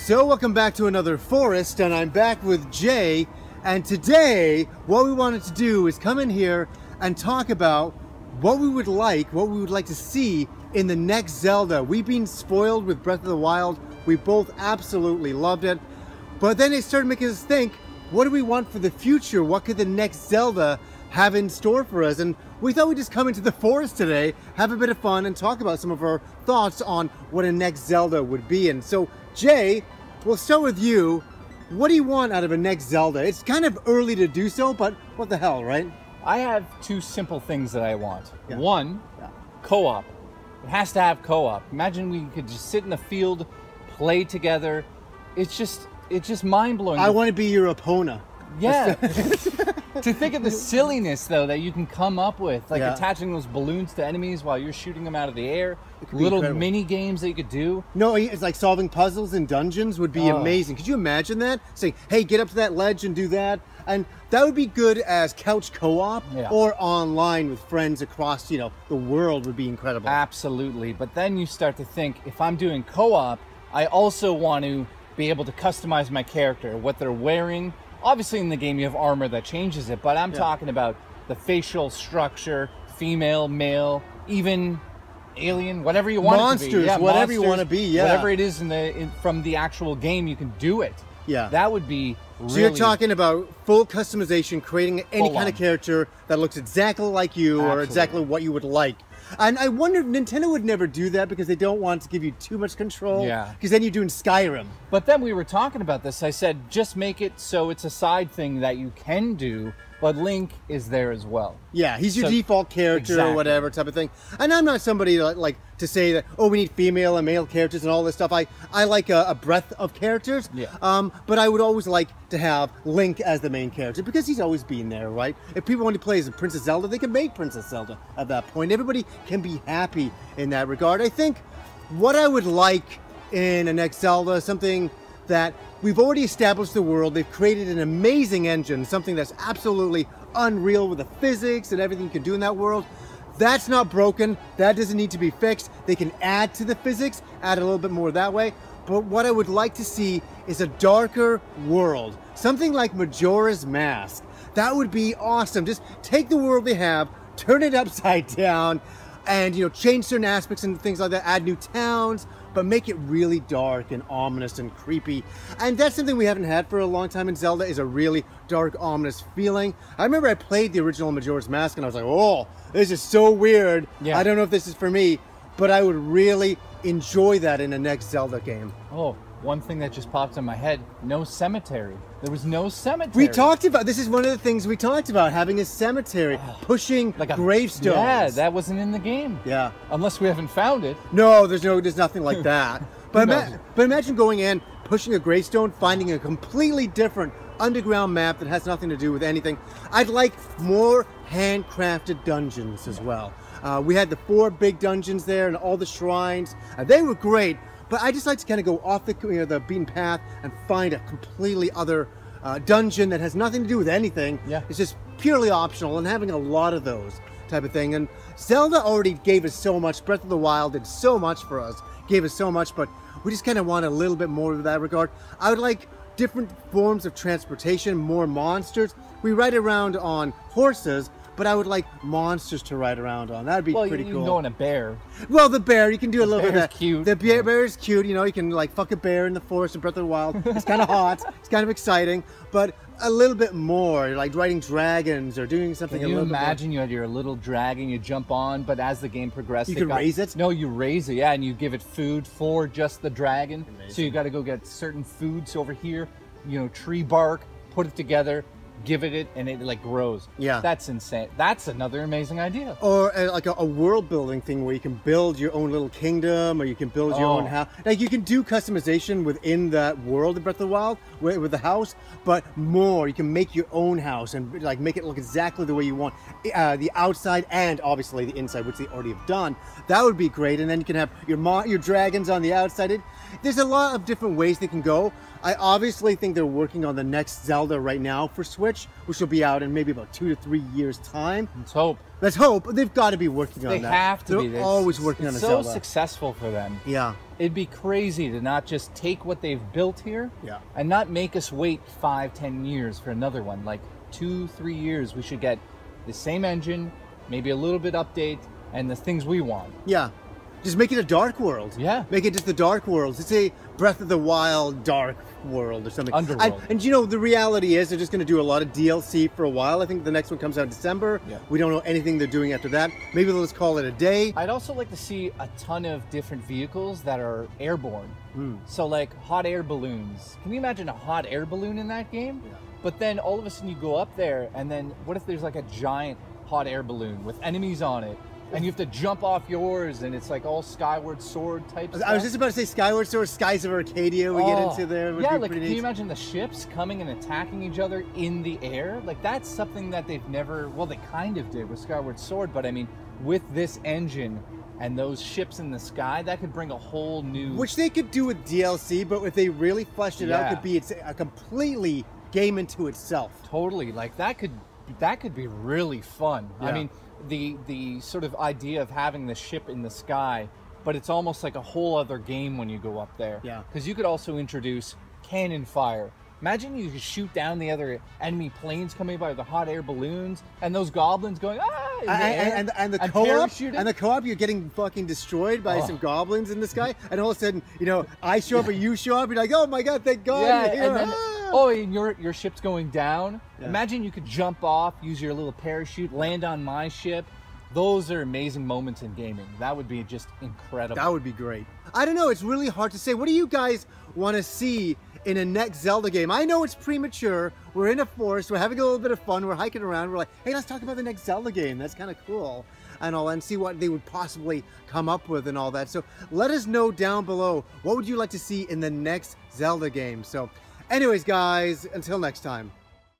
So welcome back to another Forest, and I'm back with Jay, and today what we wanted to do is come in here and talk about what we would like to see in the next Zelda. We've been spoiled with Breath of the Wild. We both absolutely loved it, but then it started making us think, what do we want for the future? What could the next Zelda have in store for us? And we thought we'd just come into the Forest today, have a bit of fun, and talk about some of our thoughts on what a next Zelda would be. And so, Jay, we'll start with you. What do you want out of a next Zelda? It's kind of early to do so, but what the hell, right? I have two simple things that I want. Yeah. One, co-op. It has to have co-op. Imagine we could just sit in the field, play together. It's just mind-blowing. I want to be your opponent. Yeah. To think of the silliness, though, that you can come up with, like attaching those balloons to enemies while you're shooting them out of the air. Little mini games that you could do. No, it's like solving puzzles in dungeons would be amazing. Could you imagine that? Saying, hey, get up to that ledge and do that. And that would be good as couch co-op or online with friends across, the world would be incredible. Absolutely. But then you start to think, if I'm doing co-op, I also want to be able to customize my character, what they're wearing. Obviously in the game you have armor that changes it, but I'm talking about the facial structure, female, male, even alien, whatever you want it to be. Yeah, whatever you want to be, whatever it is from the actual game, you can do it. Yeah. That would be really... So you're talking about full customization, creating any kind of character that looks exactly like you or exactly what you would like. And I wonder if Nintendo would never do that because they don't want to give you too much control. Yeah. Because then you're doing Skyrim. But then we were talking about this. I said, just make it so it's a side thing that you can do, but Link is there as well. Yeah, he's your default character or whatever type of thing. And I'm not somebody like to say that, oh, we need female and male characters and all this stuff. I like a breadth of characters. Yeah. But I would always like to have Link as the main character because he's always been there, right? If people want to play as Princess Zelda, they can make Princess Zelda at that point. Everybody can be happy in that regard. I think what I would like in a next Zelda, something that we've already established the world, they've created an amazing engine, something that's absolutely unreal with the physics and everything you can do in that world. That's not broken, that doesn't need to be fixed. They can add to the physics, add a little bit more that way. But what I would like to see is a darker world, something like Majora's Mask. That would be awesome. Just take the world they have, turn it upside down, and change certain aspects and things like that, add new towns, but make it really dark and ominous and creepy. And that's something we haven't had for a long time in Zelda, is a really dark, ominous feeling. I remember I played the original Majora's Mask and I was like, oh, this is so weird. Yeah. I don't know if this is for me, but I would really enjoy that in the next Zelda game. Oh, one thing that just popped in my head, no cemetery. There was no cemetery. We talked about, this is one of the things we talked about, having a cemetery, pushing like gravestones. Yeah, that wasn't in the game. Yeah. Unless we haven't found it. No, there's nothing like that. But imagine going in, pushing a gravestone, finding a completely different underground map that has nothing to do with anything. I'd like more handcrafted dungeons as well. We had the 4 big dungeons there and all the shrines. They were great. But I just like to kind of go off the beaten path and find a completely other dungeon that has nothing to do with anything. Yeah. It's just purely optional, and having a lot of those type of thing. And Zelda already gave us so much. Breath of the Wild did so much for us, gave us so much, but we just kind of want a little bit more of that regard. I would like different forms of transportation, more monsters. We ride around on horses, but I would like monsters to ride around on. That'd be pretty cool. You can go on a bear. Well, the bear, you can do a little bit of that. Cute. The bear is cute. You can like fuck a bear in the forest in Breath of the Wild. It's kind of hot. It's kind of exciting, but a little bit more, like riding dragons or doing something a little bit more. Can you imagine you had your little dragon, you jump on, but as the game progresses... You can raise it? No, you raise it, and you give it food for just the dragon. Amazing. So you got to go get certain foods over here, tree bark, put it together, give it, and it like grows. Yeah. That's insane. That's another amazing idea. Or like a world building thing where you can build your own little kingdom, or you can build your own house. Like you can do customization within that world of Breath of the Wild with the house, but more. You can make your own house and like make it look exactly the way you want. The outside and obviously the inside, which they already have done. That would be great. And then you can have your dragons on the outside. There's a lot of different ways they can go. I obviously think they're working on the next Zelda right now for Switch, which will be out in maybe about 2 to 3 years' time. Let's hope. Let's hope. They've got to be working on that. They have to be. They're always working on a Zelda. It's so successful for them. Yeah. It'd be crazy to not just take what they've built here and not make us wait 5-10 years for another one. Like 2-3 years, we should get the same engine, maybe a little bit update, and the things we want. Yeah. Just make it a dark world. Yeah. Make it just the dark world. It's a Breath of the Wild dark world or something. Underworld. And you know, the reality is they're just going to do a lot of DLC for a while. I think the next one comes out in December. Yeah. We don't know anything they're doing after that. Maybe they'll just call it a day. I'd also like to see a ton of different vehicles that are airborne. So like hot air balloons. Can you imagine a hot air balloon in that game? Yeah. But then all of a sudden you go up there, and then what if there's like a giant hot air balloon with enemies on it? And you have to jump off yours, and it's like all Skyward Sword type stuff. I was just about to say Skyward Sword, Skies of Arcadia we get into there. Would yeah, be like pretty can you neat. imagine the ships coming and attacking each other in the air? Like that's something that they've never, well, they kind of did with Skyward Sword, but I mean, with this engine and those ships in the sky, that could bring a whole new... Which they could do with DLC, but if they really fleshed it out, it could be a completely game into itself. Totally, like that could be really fun. Yeah. I mean, the sort of idea of having the ship in the sky, but it's almost like a whole other game when you go up there. Yeah. Because you could also introduce cannon fire. Imagine you could shoot down the other enemy planes coming by, the hot air balloons, and those goblins going, ah! In the air, and the co-op, you're getting fucking destroyed by some goblins in the sky, and all of a sudden, you know, I show up or you show up, you're like, oh my god, thank God, yeah, you're here. And then, and your ship's going down. Yeah. Imagine you could jump off, use your little parachute, land on my ship. Those are amazing moments in gaming. That would be just incredible. That would be great. I don't know, it's really hard to say. What do you guys want to see in a next Zelda game? I know it's premature. We're in a forest, we're having a little bit of fun, we're hiking around, we're like, hey, let's talk about the next Zelda game. That's kind of cool. And all, and see what they would possibly come up with and all that. So let us know down below, what would you like to see in the next Zelda game? So anyways, guys, until next time.